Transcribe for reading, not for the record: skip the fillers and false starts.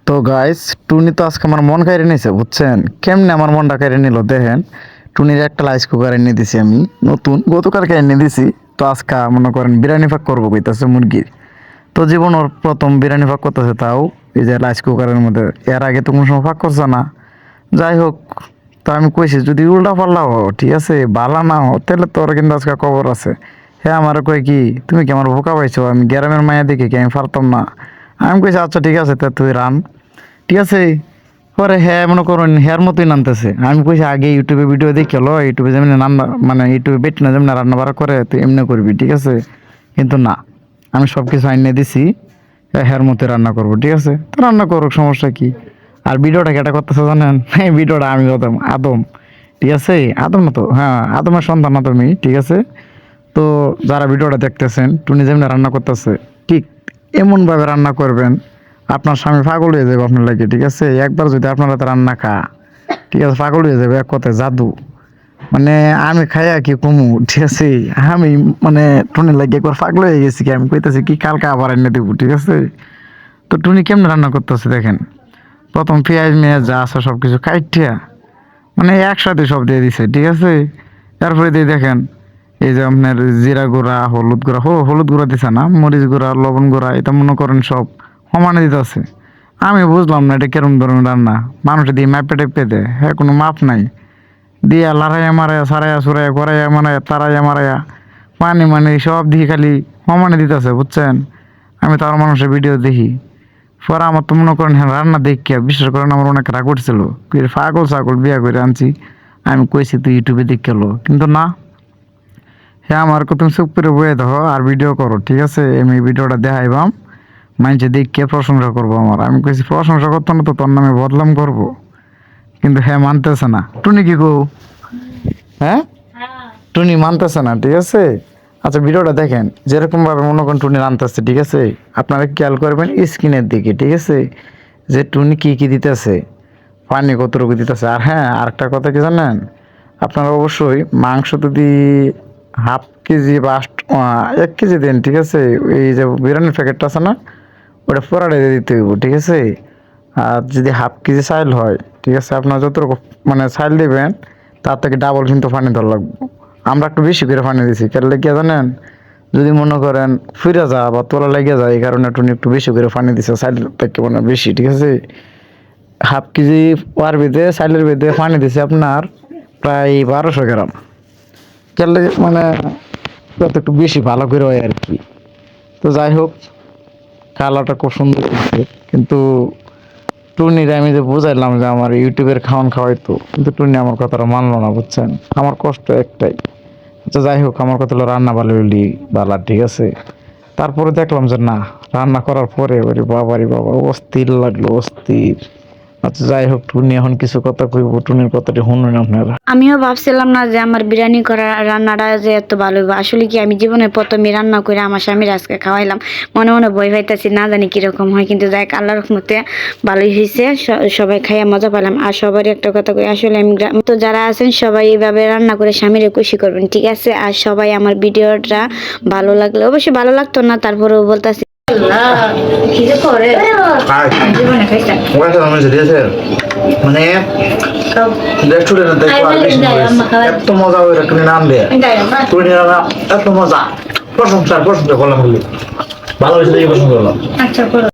তো গাইস, টুনি তো আজকে আমার মন কাড়ে নিয়েছে, বুঝছেন? কেমনে আমার মনটা কাড়ে নিল দেখেন। টুনির একটা রাইস কুকার এনে দিছি আমি, নতুন গতকালকে এনে দিছি। তো আজকে মনে করেন বিরিয়ানি পাক করবো কইতাছে মুরগির। তো জীবন ওর প্রথম বিরিয়ানি পাক করতেছে, তাও এই যে রাইস কুকারের মধ্যে। এর আগে তো কোনো সময় পাক করছে না। যাই হোক, তো আমি কইছি যদি উল্টা পাল্লা হো, ঠিক আছে, বালা না হো, তাহলে তোর কিন্তু আজকে খবর আছে। হ্যাঁ, আমার কয় কি তুমি কি আমার বোকা পাইছো? আমি গ্রামের মায়া দেখে কি আমি পারতাম না? আমি কইছি আচ্ছা ঠিক আছে, তা তুই রান, ঠিক আছে। পরে হ্যাঁ মনে করুন হ্যার মতোই নামতেছে। আমি কইছি আগে ইউটিউবে ভিডিও দেখে লো, ইউটিউবে যেমনি রান্না মানে ইউটিউবে বেট না যেমন রান্না বাড়া করে তুই এমনি করবি, ঠিক আছে। কিন্তু না, আমি সব কিছু আইনে দিছি, হ্যার মতোই রান্না করবো, ঠিক আছে। তো রান্না করুক, সমস্যা কি। আর ভিডিওটা কেটা করতেছে জানেন? এই ভিডিওটা আমি আদম আদম, ঠিক আছে। আদম না তো, হ্যাঁ আদমের সন্তান না তুমি, ঠিক আছে। তো যারা ভিডিওটা দেখতেছেন, টুনি যেমনি রান্না করতেছে ঠিক এমনভাবে রান্না করবেন আপনার স্বামী পাগল হয়ে যাবে আপনার লাগে, ঠিক আছে। একবার যদি আপনার হাতে রান্না খা, ঠিক আছে, পাগল হয়ে যাবে, এক কথায় জাদু। মানে আমি খাই আর কি কমু, ঠিক আছে। আমি মানে টুনি লাগে একবার পাগল হয়ে গেছি, কি আমি কইতেছি কি কালকে আবার এনে দেবো, ঠিক আছে। তো টুনি কেমন রান্না করতেছে দেখেন। প্রথম পেঁয়াজ মেয়াজ যা আছে সব কিছু কাইটিয়া মানে একসাথে সব দিয়ে দিছে, ঠিক আছে। তারপরে দিয়ে দেখেন এই যে আপনার জিরা গুঁড়া, হলুদ গুঁড়া, হলুদ গুঁড়া দিছে না, মরিচ গুঁড়া, লবণ গুঁড়া, এটা মনে করেন সব সমানে দিতেছে। আমি বুঝলাম না এটা কেরম ধরনের রান্না। মানুষ দিয়ে মাপে টেপে দেয়, হ্যাঁ কোনো মাপ নাই। দিয়া লড়াইয়া মারাইয়া সারাইয়া সুরাইয়া করাইয়া মারাইয়া তারাইয়া মারাইয়া পানি মানে সব দিয়ে খালি সমানে দিতেছে, বুঝছেন। আমি তো আর মানুষের ভিডিও দেখি, পরে আমার তো মনে করেন হ্যাঁ রান্না দেখিয়া বিশেষ করেন আমার অনেক রাগ উঠছিল, পাগল ছাগল বিয়া করে আনছি। আমি কইছি তুই ইউটিউবে দেখে লো, কিন্তু না। হ্যাঁ আমার তুমি চুপ করে বয়ে দেখো আর ভিডিও করো, ঠিক আছে। আমি ভিডিওটা দেখাইবাম, মানুষে দেখে প্রশংসা করবো আমার। আমি কইছি প্রশংসা করতো না তো তোর নামে বদলাম করবো, কিন্তু হ্যাঁ মানতেছে না। টুনি কি কো? হ্যাঁ টুনি মানতেছে না, ঠিক আছে। আচ্ছা ভিডিওটা দেখেন যেরকম ভাবে মনে করেন টুনি রানতেছে, ঠিক আছে। আপনারা খেয়াল করবেন স্ক্রিনের দিকে, ঠিক আছে, যে টুনি কি কি দিতেছে, পানি কতটুকু দিতেছে। আর হ্যাঁ আরেকটা কথা কি জানেন, আপনারা অবশ্যই মাংস যদি হাফ কেজি বা 1 কেজি দেন, ঠিক আছে, এই যে বিরিয়ানির প্যাকেটটা আছে না, ওটা পুরাটা দিয়ে দিতে হইব, ঠিক আছে। আর যদি হাফ কেজি চাইল হয়, ঠিক আছে, আপনার যতটুকু মানে চাইল দেবেন তার থেকে ডাবল কিন্তু পানি দেওয়া লাগবে। আমরা একটু বেশি করে পানি দিছি, কেন লেগে জানেন, যদি মনে করেন ফিরে যা বা তোলা লেগে যায়, এই কারণে একটু বেশি করে পানি দিছে, চাইল থেকে মানে বেশি, ঠিক আছে। হাফ কেজি ওয়ার বেঁধে চাইলের বেঁধে পানি দিছে আপনার প্রায় 1200 গ্রাম। কেলে মানে যত একটু বেশি ভালো করে হয় আর কি। তো যাই হোক, কালারটা খুব সুন্দর হয়েছে, কিন্তু টুনির আমি যে বুঝাইলাম যে আমার ইউটিউবের খাওয়ান খাওয়াইতো, কিন্তু টুনি আমার কথাটা মানলো না, বুঝছেন। আমার কষ্ট একটাই। আচ্ছা যাই হোক, আমার কথা হলো রান্না ভালো হইলি বালা, ঠিক আছে। তারপরে দেখলাম যে না, রান্না করার পরে ওরে বাবা অস্থির লাগলো, অস্থির। আচ্ছা যাই হোক, টুনি এখন কিছু কথা কইব, টুনির কথাটি শুনুন আপনারা। আমিও ভাবছিলাম না যে আমার বিরিয়ানি করা রান্নাটা যে এত ভালো হবে। আসলে কি আমি জীবনে প্রথমে রান্না করে আমার স্বামীর আজকে খাওয়াইলাম, মনে মনে ভয় পাইতেছি না জানি কিরকম হয়, কিন্তু যাই আল্লাহর রহমতে ভালোই হয়েছে। সবাই খাইয়া মজা পেলাম। আর সবারই একটা কথা কই, আসলে আমি তো যারা আছেন সবাই এইভাবে রান্না করে স্বামীরে খুশি করবেন, ঠিক আছে। আর সবাই আমার ভিডিওটা ভালো লাগলে, অবশ্যই ভালো লাগতো না, তারপরেও বলতেছি মানে এত মজা হয়ে তুমি নাম দেয়, এত মজা, প্রশংসা করলাম, ভালো হয়েছে প্রশংসা করলাম।